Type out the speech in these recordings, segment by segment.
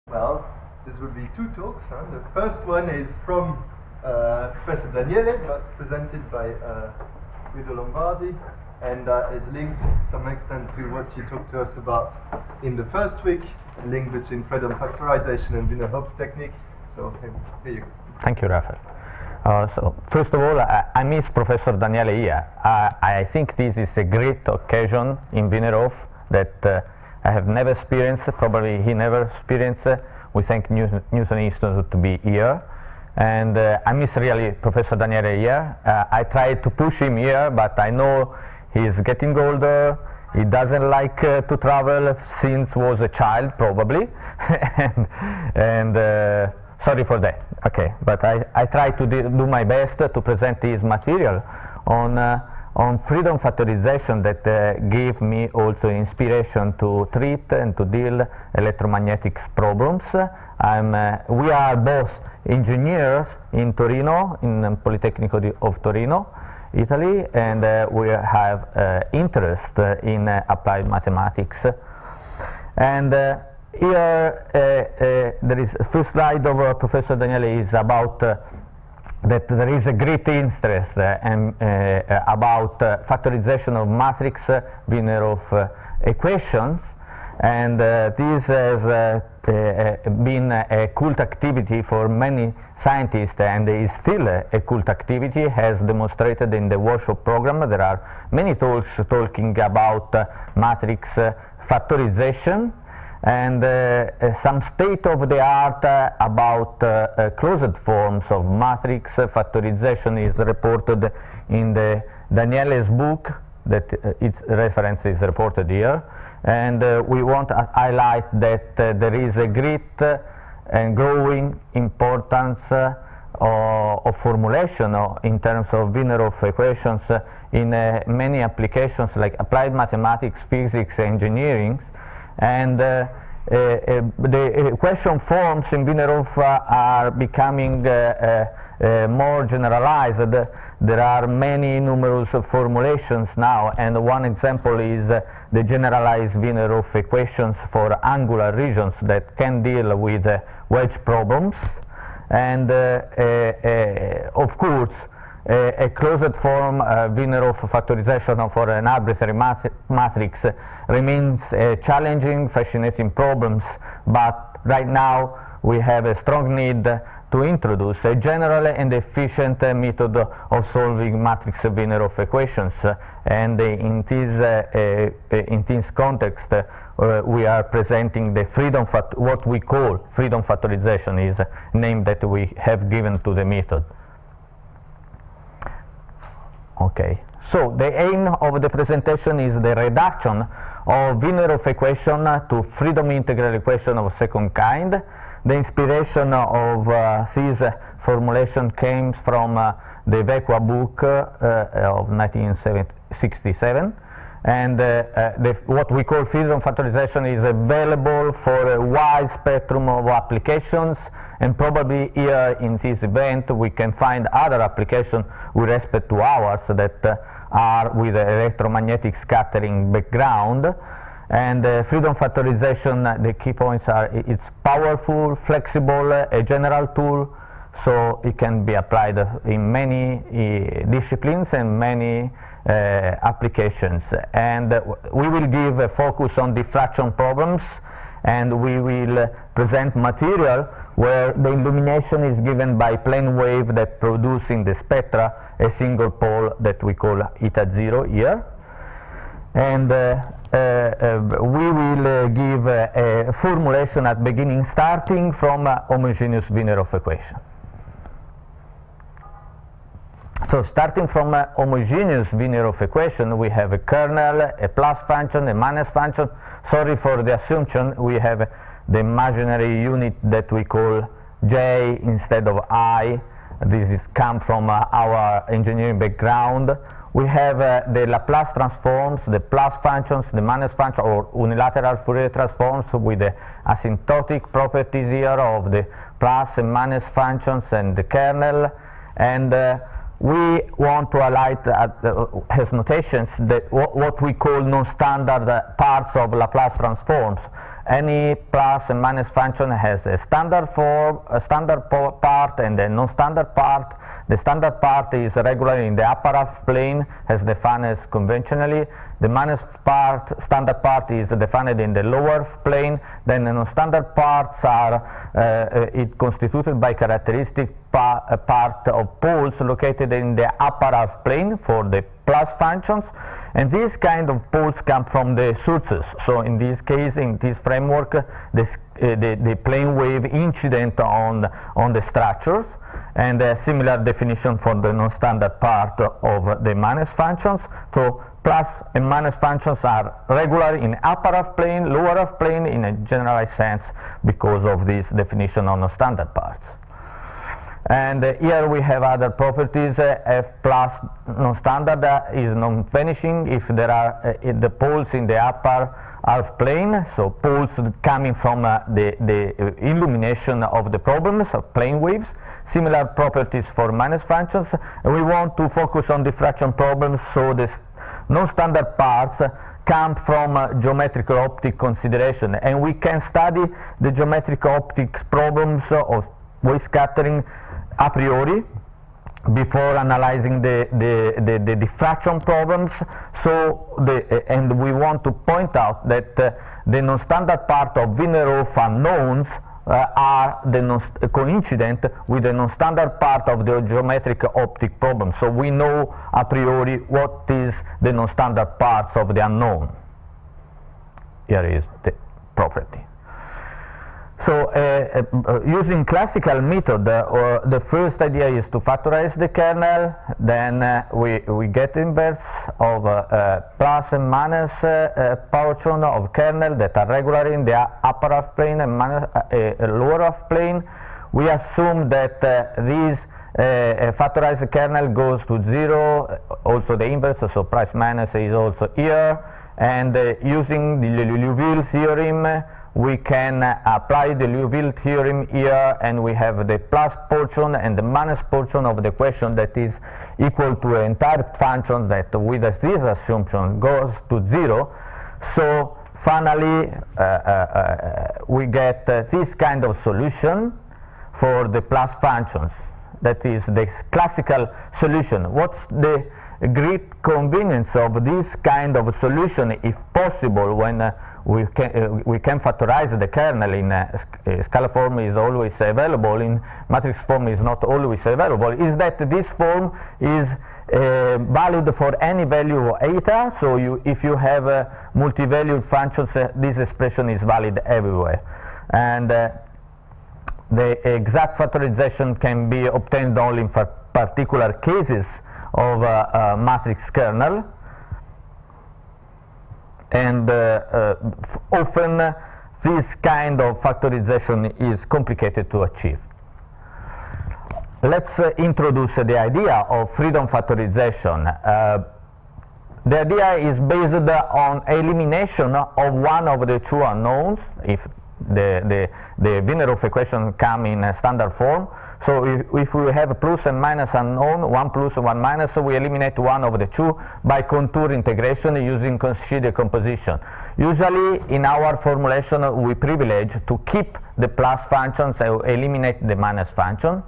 Well, this will be two talks. The first one is from Professor Daniele, but presented by Guido Lombardi, and is linked to some extent to what you talked to us about in the first week, a link between Fredholm factorization and Wiener-Hopf technique. So here you go. Thank you, Raphael. So first of all, I miss Professor Daniele here. I think this is a great occasion in Wiener-Hopf that I have never experienced, probably he never experienced. We thank Newton Institute to be here. And I miss really Professor Daniele here. I tried to push him here, but I know he's getting older. He doesn't like to travel since was a child, probably. and sorry for that. Okay, but I try to do my best to present his material on Fredholm factorization that gave me also inspiration to treat and to deal electromagnetics problems. We are both engineers in Torino, in Politecnico of Torino, Italy, and we have interest in applied mathematics. And here there is the first slide of Professor Daniele is about that there is a great interest about factorization of matrix Wiener-Hopf equations, and this has been a cult activity for many scientists, and is still a cult activity, as demonstrated in the workshop program. There are many talks talking about matrix factorization, and some state-of-the-art about closed forms of matrix factorization is reported in the Daniele's book, that its reference is reported here. And we want to highlight that there is a great and growing importance of formulation in terms of Wiener-Hopf equations in many applications like applied mathematics, physics, engineering. And the equation forms in Wiener-Hopf are becoming more generalized. There are many numerous formulations now, and one example is the generalized Wiener-Hopf equations for angular regions that can deal with wedge problems. And of course, a closed form Wiener-Hopf factorization for an arbitrary matrix remains challenging, fascinating problems, but right now we have a strong need to introduce a general and efficient method of solving matrix Wiener-Hopf equations, and in this context we are presenting the what we call Fredholm factorization is a name that we have given to the method. Okay, so the aim of the presentation is the reduction of Wiener-Hopf equation to Fredholm integral equation of second kind. The inspiration of this formulation came from the WHequations book of 1967, and what we call Fredholm factorization is available for a wide spectrum of applications, and probably here in this event we can find other applications with respect to ours that are with electromagnetic scattering background. And Fredholm factorization, the key points are it's powerful, flexible, a general tool, so it can be applied in many disciplines and many applications. And we will give a focus on diffraction problems, and we will present material where the illumination is given by plane wave that produce in the spectra a single pole that we call eta 0 here. And we will give a formulation at beginning starting from homogeneous Wiener-Hopf equation. So starting from a homogeneous Wiener-Hopf equation, we have a kernel, a plus function, a minus function. Sorry for the assumption, we have the imaginary unit that we call J instead of I. This is come from our engineering background. We have the Laplace transforms, the plus functions, the minus function, or unilateral Fourier transforms with the asymptotic properties here of the plus and minus functions and the kernel. And we want to highlight as notations that what we call non-standard parts of Laplace transforms. any plus and minus function has a standard form, a standard part, and a non-standard part. The standard part is regular in the upper half plane, as defined as conventionally. The minus part, standard part, is defined in the lower plane. Then the non-standard parts are constituted by characteristic part of poles located in the upper half plane for the plus functions, and these kind of poles come from the sources. So in this case, in this framework, the plane wave incident on the structures, and a similar definition for the non-standard part of the minus functions. So plus and minus functions are regular in upper half plane, lower half plane in a generalized sense because of this definition on non-standard parts. And here we have other properties. F plus non-standard is non-vanishing if there are the poles in the upper half plane, so poles coming from the illumination of the problems of plane waves. Similar properties for minus functions. We want to focus on diffraction problems, so the non-standard parts come from geometrical optic consideration, and we can study the geometrical optics problems of wave scattering a priori before analyzing the diffraction problems. So and we want to point out that the non-standard part of Wiener-Hopf unknowns are coincident with the non-standard part of the geometric optic problem. So we know a priori what is the non-standard parts of the unknown. Here is the property. So using classical method, the first idea is to factorize the kernel. Then we get inverse of plus and minus portion of kernel that are regular in the upper half plane and lower half plane. We assume that this factorized kernel goes to 0, also the inverse, so plus minus is also here. And using the Liouville theorem, we can apply the Liouville theorem here, and we have the plus portion and the minus portion of the equation that is equal to an entire function that with this assumption goes to 0. So finally we get this kind of solution for the plus functions. That is the classical solution. What's the great convenience of this kind of solution, if possible, when we can factorize the kernel in scalar form is always available, in matrix form is not always available, is that this form is valid for any value of eta. So if you have multi-valued functions, this expression is valid everywhere. And the exact factorization can be obtained only in particular cases of matrix kernel, and often this kind of factorization is complicated to achieve. Let's introduce the idea of Fredholm factorization. The idea is based on elimination of one of the two unknowns if the Wiener-Hopf equation come in a standard form. So if we have a plus and minus unknown, 1 plus and 1 minus, so we eliminate one of the two by contour integration using Cauchy decomposition. Usually in our formulation we privilege to keep the plus function, so eliminate the minus function.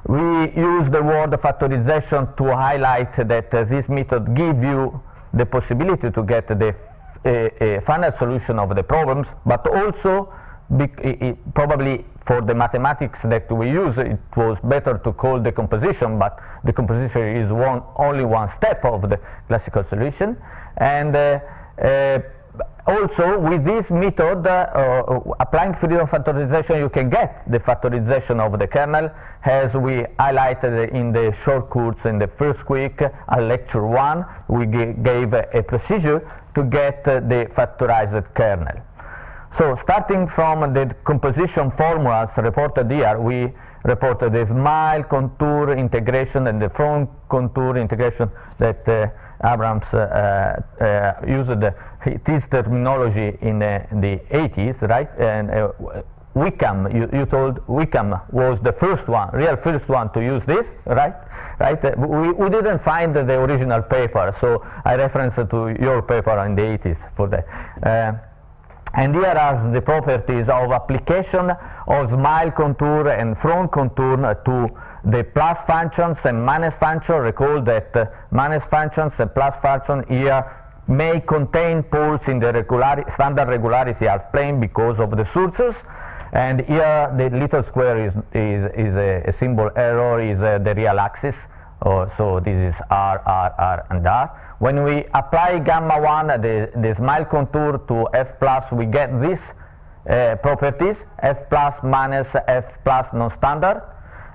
We use the word factorization to highlight that this method gives you the possibility to get the final solution of the problems, but also probably for the mathematics that we use, it was better to call decomposition, but decomposition is only one step of the classical solution. And also with this method, applying Fredholm factorization, you can get the factorization of the kernel, as we highlighted in the short course in the first week at lecture 1. We gave a procedure to get the factorized kernel. So starting from the composition formulas reported here, we reported the smile contour integration and the front contour integration that Abrams used this terminology in the 80s, right? And Wickham, you told Wickham was the first one, real first one to use this, right? Right? We didn't find the original paper, so I reference to your paper in the 80s for that. And here are the properties of application of smile contour and front contour to the plus functions and minus function. Recall that minus functions and plus function here may contain poles in the standard regularity as plane because of the sources. And here the little square is a symbol error, is the real axis. So this is R, and R. When we apply gamma 1, the smile contour to F plus, we get these properties, F plus minus F plus non-standard.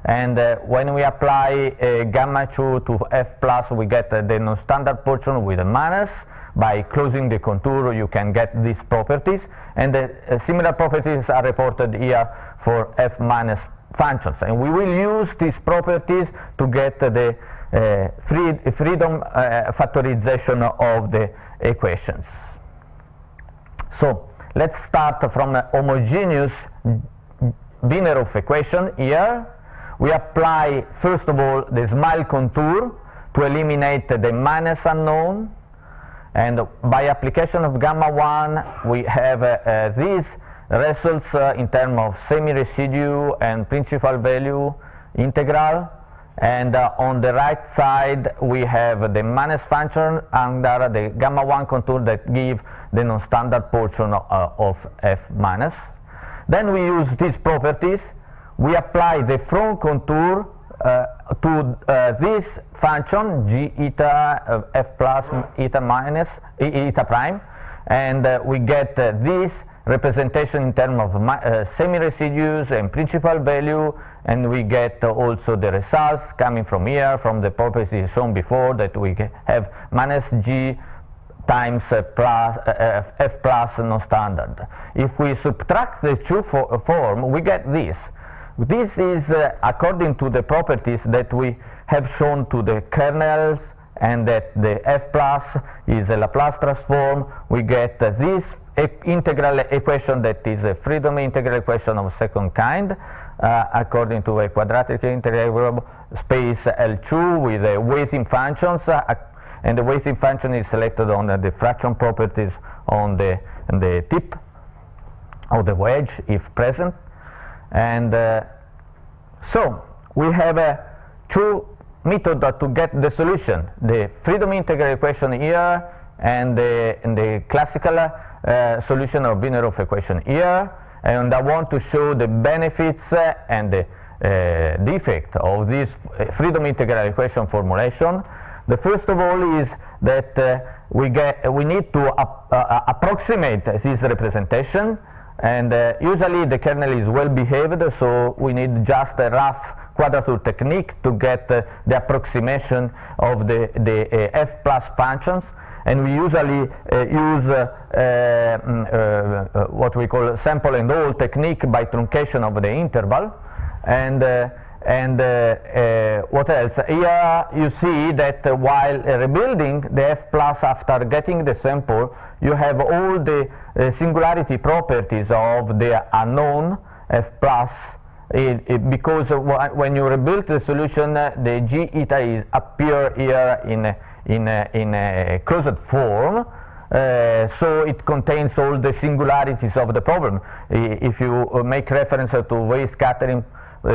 And when we apply gamma 2 to F plus, we get the non-standard portion with a minus. By closing the contour, you can get these properties. And similar properties are reported here for F minus functions. And we will use these properties to get the Fredholm factorization of the equations. So let's start from a homogeneous Wiener-Hopf equation here. We apply first of all the smile contour to eliminate the minus unknown, and by application of gamma 1 we have these results in terms of semi-residue and principal value integral, and on the right side we have the minus function under the gamma 1 contour that give the non-standard portion of F minus. Then we use these properties. We apply the front contour to this function g eta F plus eta minus eta prime, and we get this representation in terms of semi-residues and principal value, and we get also the results coming from here, from the properties shown before, that we have minus g times F plus non-standard. If we subtract the two form, we get this. This is according to the properties that we have shown to the kernels, and that the F plus is a Laplace transform. We get this integral equation that is a Fredholm integral equation of second kind, according to a quadratic integral space L2 with the weighting functions, and the weighting function is selected on the diffraction properties on the tip of the wedge if present. And so we have two methods to get the solution: the Fredholm integral equation here, and the classical solution of Wiener-Hopf equation here. And I want to show the benefits and the defect of this Fredholm integral equation formulation. The first of all is that we need to approximate this representation. And usually the kernel is well behaved, so we need just a rough quadrature technique to get the approximation of the F plus functions. And we usually use what we call sample and hold technique by truncation of the interval. And what else? Here you see that while rebuilding the F plus after getting the sample, you have all the singularity properties of the unknown F plus, because when you rebuild the solution, the g eta is appear here in a closed form. So it contains all the singularities of the problem. If you make reference to wave scattering,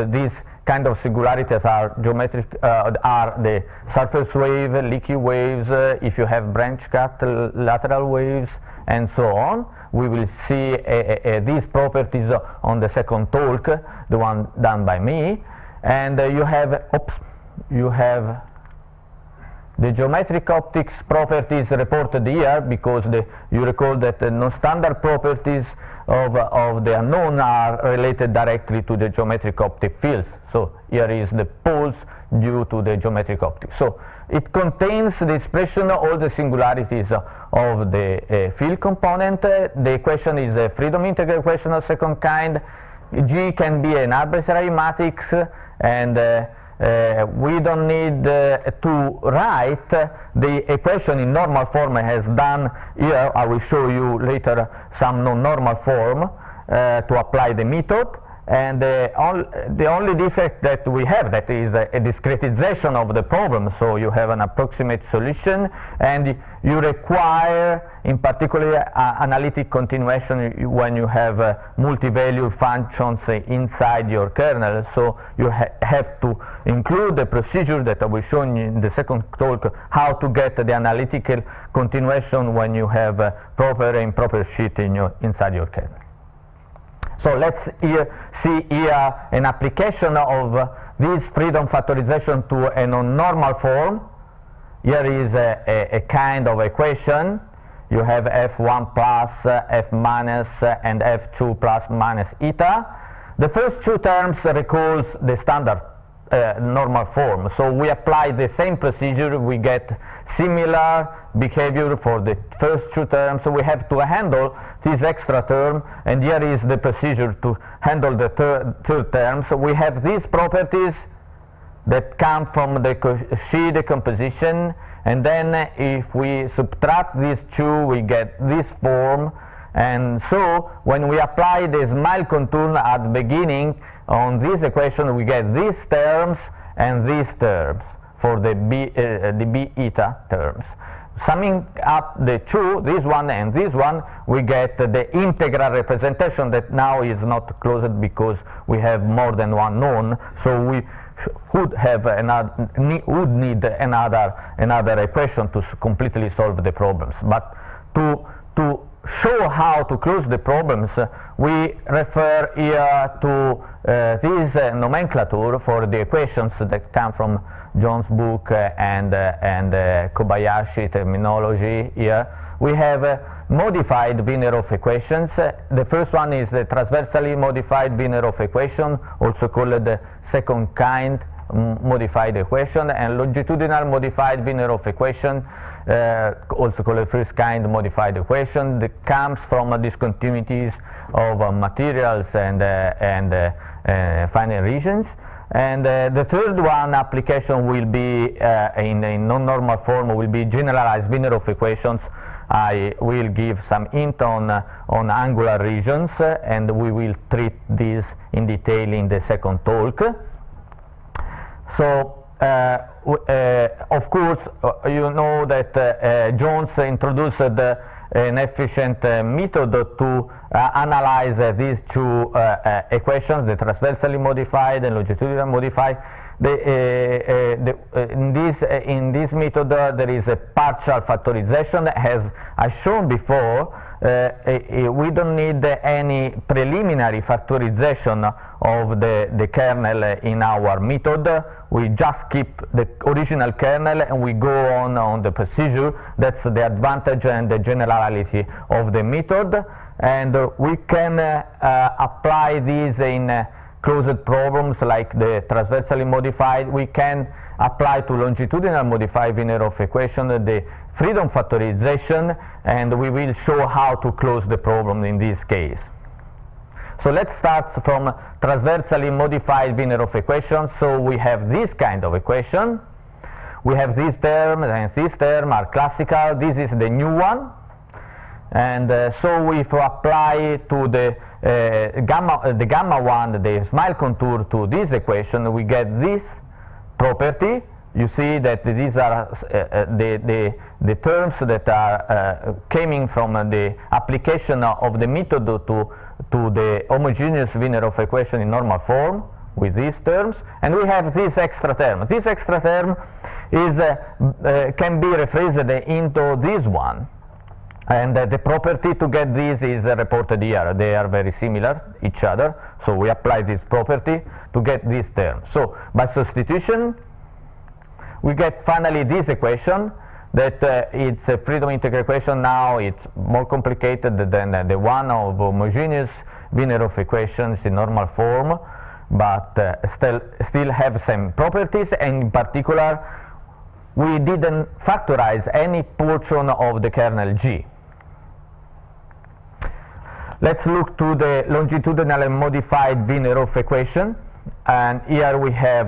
these kind of singularities are geometric, are the surface wave, leaky waves, if you have branch cut lateral waves, and so on. We will see these properties on the second talk, the one done by me. And you have the geometric optics properties reported here, because you recall that the non-standard properties of the unknown are related directly to the geometric optic fields. So here is the poles due to the geometric optics. So it contains the expression of all the singularities of the field component. The equation is a Fredholm integral equation of second kind. G can be an arbitrary matrix, and we don't need to write the equation in normal form as done here. I will show you later some non-normal form to apply the method. And the only defect that we have, that is a discretization of the problem, so you have an approximate solution, and you require in particular analytic continuation when you have multi-value functions inside your kernel. So you have to include the procedure that I will show you in the second talk, how to get the analytical continuation when you have proper and improper sheet inside your kernel. So let's see here an application of this Fredholm factorization to a non-normal form. Here is a kind of equation. You have f1 plus, f minus, and f2 plus minus eta. The first two terms recalls the standard normal form. So we apply the same procedure, we get similar behavior for the first two terms. So we have to handle this extra term, and here is the procedure to handle the third term. So we have these properties that come from the Cauchy decomposition, and then if we subtract these two, we get this form. And so when we apply the smile contour at the beginning on this equation, we get these terms and these terms for the b eta terms. Summing up the two, this one and this one, we get the integral representation that now is not closed because we have more than one known. So we would have need another equation to completely solve the problems. But to show how to close the problems, we refer here to this nomenclature for the equations that come from John's book and Kobayashi terminology. Here we have modified Wiener-Hopf equations. The first one is the transversally modified Wiener-Hopf equation, also called the second kind modified equation, and longitudinal modified Wiener-Hopf equation, also called first kind modified equation, that comes from discontinuities of materials and finite regions. And the third one application will be in a non-normal form, will be generalized Wiener-Hopf equations. I will give some hint on angular regions, and we will treat these in detail in the second talk. So of course you know that Jones introduced an efficient method to analyze these two equations, the transversally modified and longitudinally modified. In this method there is a partial factorization. As I shown before, we don't need any preliminary factorization of the kernel in our method. We just keep the original kernel and we go on the procedure. That's the advantage and the generality of the method. And we can apply these in closed problems like the transversally modified. We can apply to longitudinal modified Wiener-Hopf equation the Fredholm factorization, and we will show how to close the problem in this case. So let's start from transversally modified Wiener-Hopf equation. So we have this kind of equation. We have this term and this term are classical. This is the new one. And so if we apply to the gamma one, the smile contour to this equation, we get this property. You see that these are the terms that are coming from the application of the method to the homogeneous Wiener-Hopf equation in normal form with these terms, and we have this extra term. This extra term is can be rephrased into this one. And the property to get this is reported here. They are very similar each other, so we apply this property to get this term. So by substitution, we get finally this equation that it's a Fredholm integral equation. Now it's more complicated than the one of homogeneous Wiener-Hopf equations in normal form, but still have some properties, and in particular we didn't factorize any portion of the kernel G. Let's look to the longitudinal and modified Wiener-Hopf equation. and here we have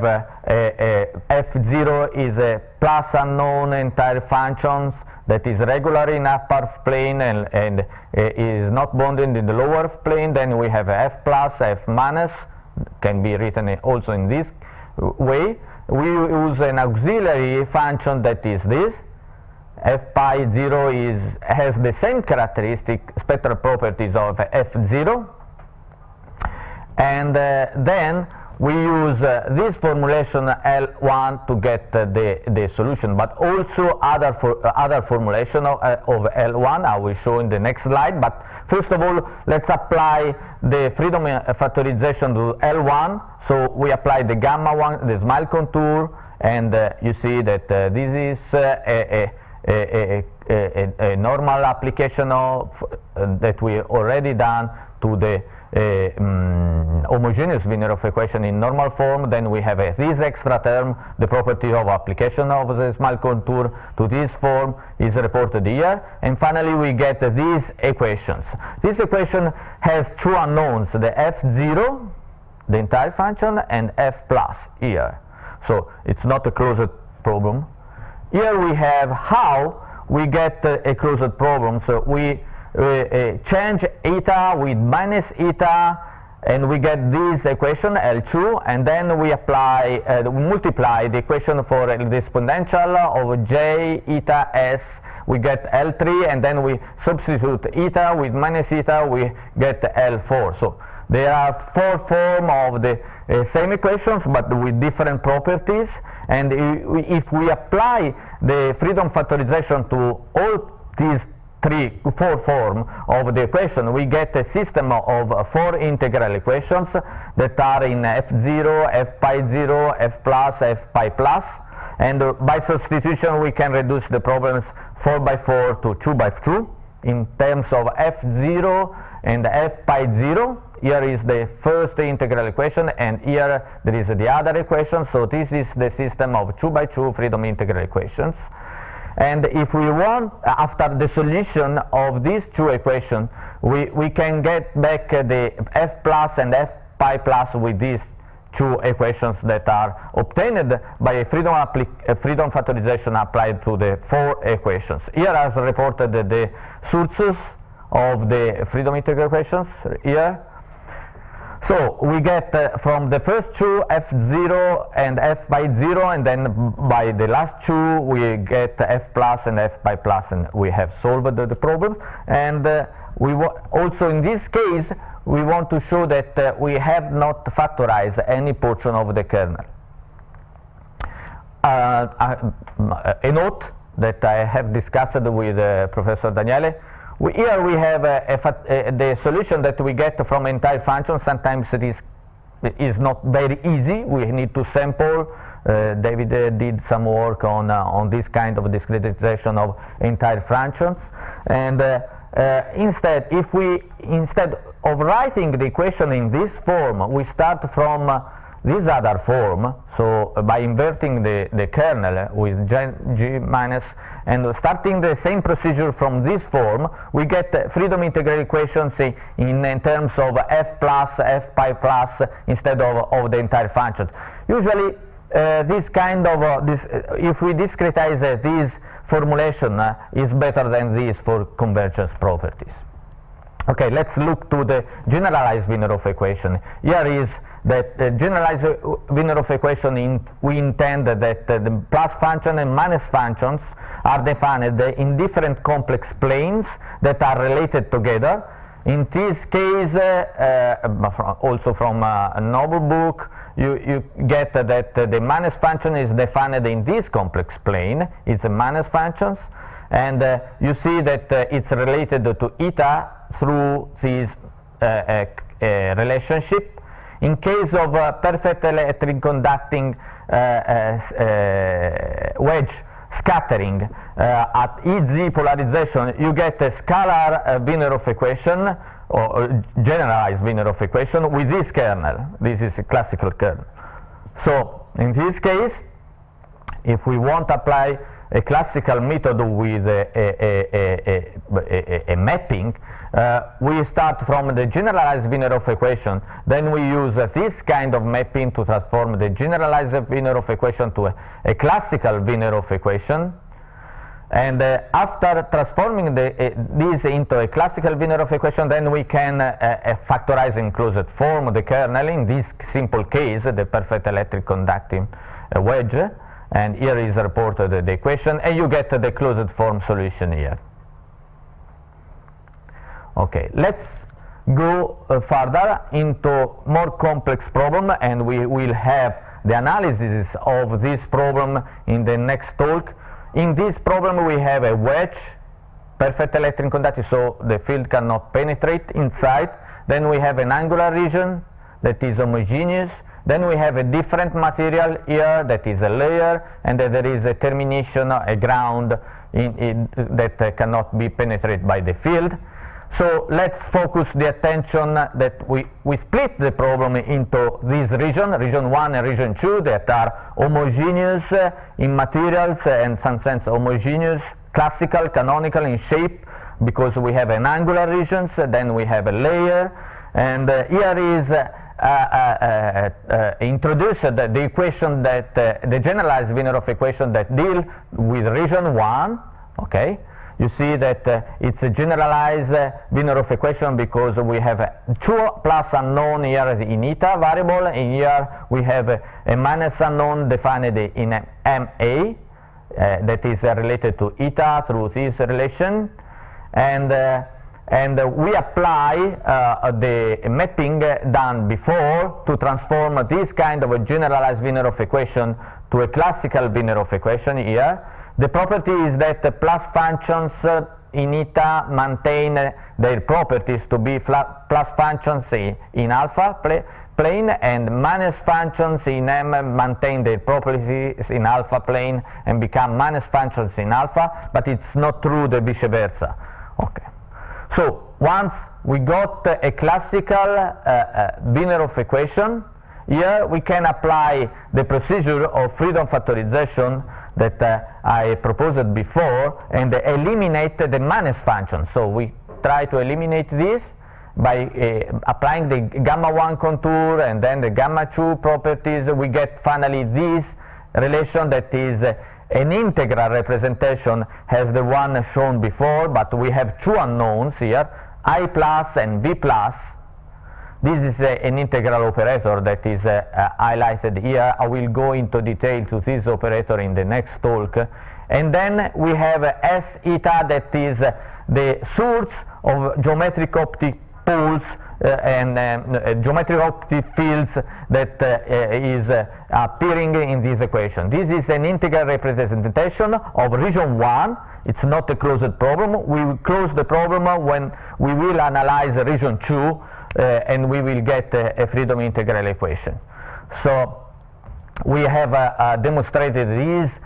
f0 is a plus unknown entire functions that is regular in upper plane and is not bounded in the lower plane. Then we have f plus, f minus, can be written also in this way. We use an auxiliary function that is this. F pi 0 has the same characteristic spectral properties of f0, and then we use this formulation L1 to get the solution, but also other formulation of L1 I will show in the next slide. But first of all, let's apply the Fredholm factorization to L1. So we apply the gamma one, the smile contour, and you see that this is a normal application of that we already done to the homogeneous Wiener-Hopf equation in normal form. Then we have this extra term, the property of application of the smile contour to this form is reported here, and finally we get these equations. This equation has two unknowns, the f0, the entire function, and f plus here. So it's not a closed problem. Here we have how we get a closed problem. So we change eta with minus eta, and we get this equation L2, and then we apply multiply the equation for the exponential of j eta s. We get L3, and then we substitute eta with minus eta, we get L4. So there are four forms of the same equations but with different properties, and if we apply the Fredholm factorization to all these four forms of the equation, we get a system of four integral equations that are in f0, f pi 0, f plus, f pi plus, and by substitution we can reduce the problems 4 by 4 to 2 by 2 in terms of f0 and f pi 0. Here is the first integral equation, and here there is the other equation. So this is the system of 2 by 2 Fredholm integral equations. And if we want, after the solution of these two equations, we can get back the f plus and f pi plus with these two equations that are obtained by a Fredholm factorization applied to the four equations. Here as reported the sources of the Fredholm integral equations here. So we get from the first two f0 and f pi 0, and then by the last two we get f plus and f pi plus, and we have solved the problem. And we also in this case we want to show that we have not factorized any portion of the kernel. A note that I have discussed with Professor Daniele. Here we have the solution that we get from entire function. Sometimes it is not very easy. We need to sample. David did some work on this kind of discretization of entire functions. And instead of writing the equation in this form, we start from this other form. So by inverting the kernel with g minus and starting the same procedure from this form, we get Fredholm integral equations in terms of f plus, f pi plus instead of the entire function. Usually this kind of if we discretize this formulation is better than this for convergence properties. Okay, let's look to the generalized Wiener-Hopf equation. Here is that the generalized Wiener-Hopf equation, we intend that the plus function and minus functions are defined in different complex planes that are related together. In this case, also from a novel book, you get that the minus function is defined in this complex plane. It's a minus functions, and you see that it's related to eta through this relationship. In case of perfect electric conducting wedge scattering at EZ polarization, you get a scalar Wiener-Hopf equation or generalized Wiener-Hopf equation with this kernel. This is a classical kernel. So in this case, if we want to apply a classical method with a mapping, we start from the generalized Wiener-Hopf equation, then we use this kind of mapping to transform the generalized Wiener-Hopf equation to a classical Wiener-Hopf equation. And after transforming this into a classical Wiener-Hopf equation, then we can factorize in closed form the kernel, in this simple case, the perfect electric conducting wedge. And here is reported the equation, and you get the closed form solution here. Okay, let's go further into more complex problem, and we will have the analysis of this problem in the next talk. In this problem we have a wedge, perfect electric conductive, so the field cannot penetrate inside. Then we have an angular region that is homogeneous. Then we have a different material here that is a layer, and then there is a termination, a ground that cannot be penetrated by the field. So let's focus the attention that we split the problem into this region 1 and region 2, that are homogeneous in materials and in some sense homogeneous, classical, canonical in shape, because we have an angular region, then we have a layer, and here is introduced the equation that the generalized Wiener-Hopf equation that deal with region 1. Okay, you see that it's a generalized Wiener-Hopf equation because we have 2 plus unknown here in eta variable, and here we have a minus unknown defined in MA that is related to eta through this relation, and we apply the mapping done before to transform this kind of a generalized Wiener-Hopf equation to a classical Wiener-Hopf equation here. The property is that the plus functions in eta maintain their properties to be plus functions in alpha plane, and minus functions in M maintain their properties in alpha plane and become minus functions in alpha, but it's not true the vice versa. Okay. So once we got a classical Wiener-Hopf equation, here we can apply the procedure of Fredholm factorization that I proposed before, and eliminate the minus function. So we try to eliminate this by applying the gamma 1 contour and then the gamma 2 properties. We get finally this relation that is an integral representation as the one shown before, but we have 2 unknowns here, I plus and V plus. This is an integral operator that is highlighted here. I will go into detail to this operator in the next talk. And then we have S eta, that is the source of geometric optic poles and geometric optic fields that is appearing in this equation. This is an integral representation of region 1. It's not a closed problem. We will close the problem when we will analyze region 2. And we will get a Fredholm integral equation. So we have demonstrated these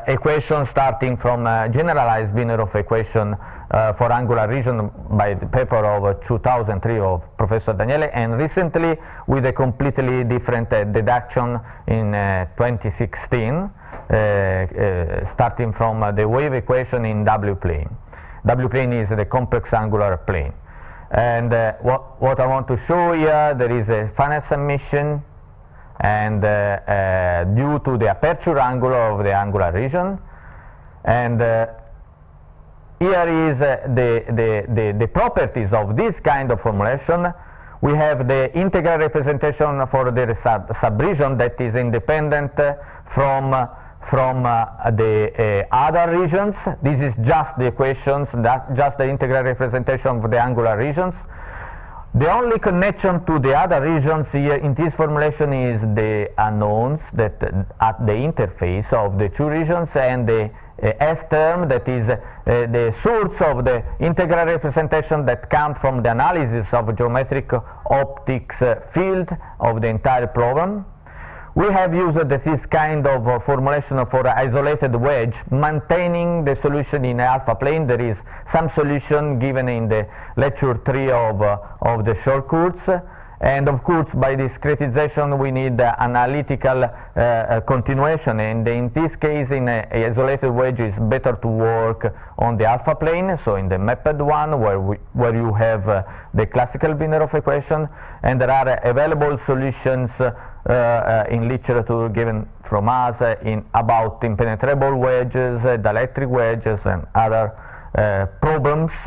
equations starting from generalized Wiener-Hopf equation for angular region by the paper of 2003 of Professor Daniele, and recently with a completely different deduction in 2016, starting from the wave equation in W plane. W plane is the complex angular plane. And what I want to show here, there is a finite summation, and due to the aperture angle of the angular region, and here is the properties of this kind of formulation. We have the integral representation for the subregion that is independent from the other regions. This is just the equations, just the integral representation of the angular regions. The only connection to the other regions here in this formulation is the unknowns that at the interface of the 2 regions, and the S term that is the source of the integral representation that comes from the analysis of geometric optics field of the entire problem. We have used this kind of formulation for an isolated wedge, maintaining the solution in alpha plane. There is some solution given in the lecture 3 of the short course, And of course, by discretization, we need analytical continuation. And in this case, in isolated wedge, it's better to work on the alpha plane, so in the mapped one, where you have the classical Wiener-Hopf equation. And there are available solutions in literature given from us about impenetrable wedges, dielectric wedges, and other problems.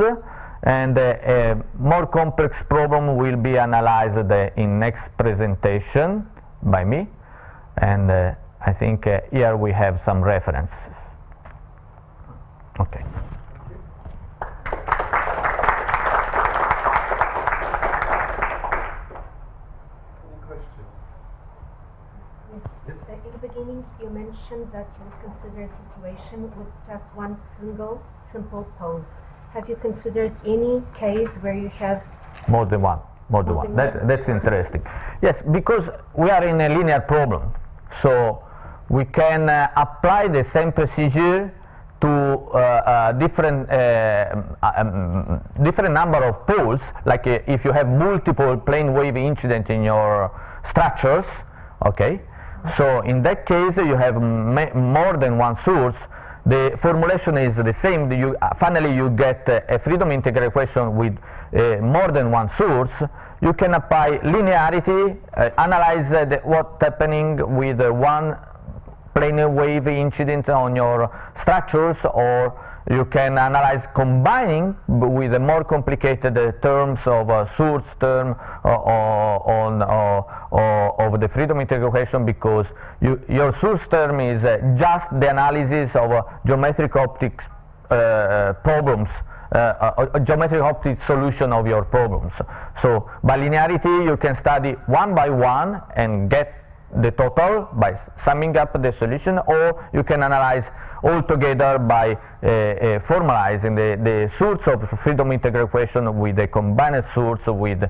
And a more complex problem will be analyzed in next presentation by me, and I think here we have some references. Okay. Any questions? Yes. In the beginning, you mentioned that you would consider a situation with just one single simple pole. Have you considered any case where you have more than one? That's interesting. Yes, because we are in a linear problem, so we can apply the same procedure to different number of poles. Like if you have multiple plane wave incident in your structures, okay. So in that case, you have more than one source. The formulation is the same. Finally, you get a Fredholm integral equation with more than one source. You can apply linearity, analyze what's happening with one plane wave incident on your structures, or you can analyze combining with the more complicated terms of source term of the Fredholm integral equation, because your source term is just the analysis of geometric optics problems, geometric optics solution of your problems. So by linearity you can study one by one and get the total by summing up the solution, or you can analyze all together by formalizing the source of Fredholm integral equation with a combined source with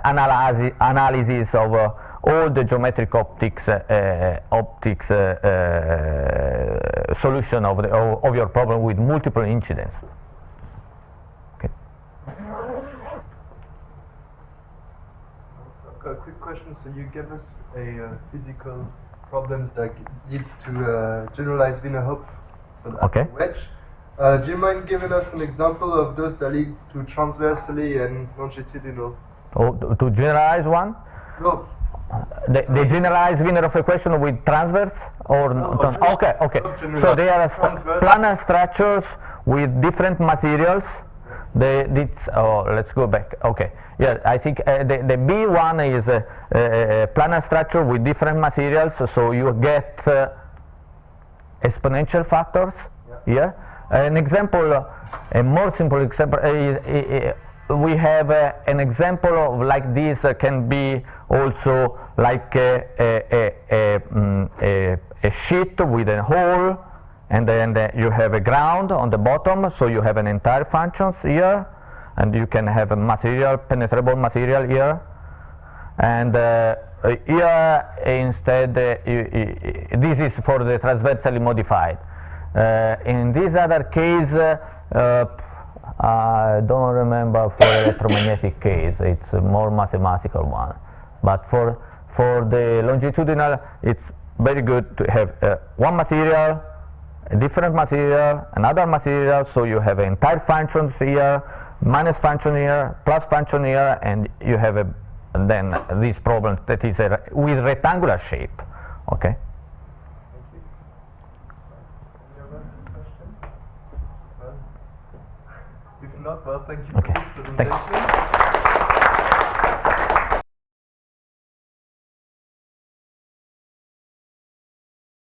analysis of all the geometric optics solution of your problem with multiple incidents. Okay. I've got a quick question. So you gave us a physical problems that leads to generalized Wiener-Hopf, so that's okay. a wedge. Do you mind giving us an example of those that leads to transversally and longitudinal? Oh, to generalize one? No. The generalized Wiener-Hopf equation with transverse or no, okay. So they are planar structures with different materials. Let's go back. Okay. Yeah, I think the B1 is a planar structure with different materials. So you get exponential factors. Yeah. An example, a more simple example we have an example of like this can be also like a sheet with a hole, and then you have a ground on the bottom, so you have an entire functions here, and you can have a material, penetrable material here, and here instead this is for the transversally modified. In this other case, I don't remember for electromagnetic case, it's a more mathematical one. But for the longitudinal, it's very good to have one material, a different material, another material, so you have entire functions here, minus function here, plus function here, and you have then this problem that is with rectangular shape. Okay. If not, well, thank you okay. for this presentation.